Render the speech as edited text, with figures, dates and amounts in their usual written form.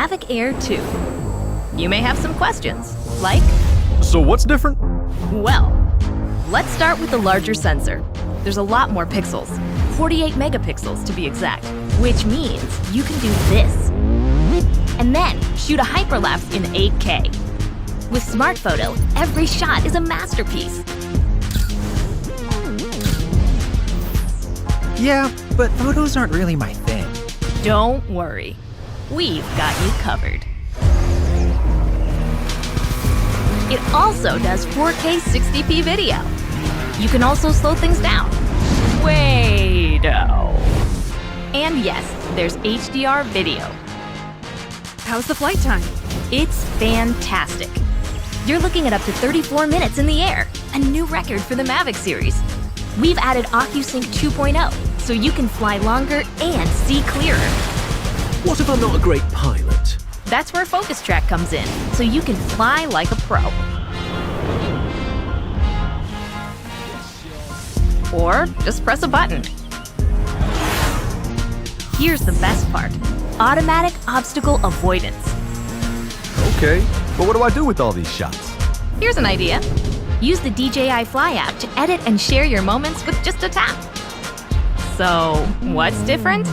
Mavic Air 2. You may have some questions, like... So what's different? Well, let's start with the larger sensor. There's a lot more pixels, 48 megapixels to be exact, which means you can do this. And then shoot a hyperlapse in 8K. With Smart Photo, every shot is a masterpiece. Yeah, but photos aren't really my thing. Don't worry. We've got you covered. It also does 4K 60p video. You can also slow things down. Way-do. And yes, there's HDR video. How's the flight time? It's fantastic. You're looking at up to 34 minutes in the air, a new record for the Mavic series. We've added OcuSync 2.0, so you can fly longer and see clearer. What if I'm not a great pilot? That's where Focus Track comes in, so you can fly like a pro. Or just press a button. Here's the best part: automatic obstacle avoidance. Okay, but what do I do with all these shots? Here's an idea. Use the DJI Fly app to edit and share your moments with just a tap. So, what's different?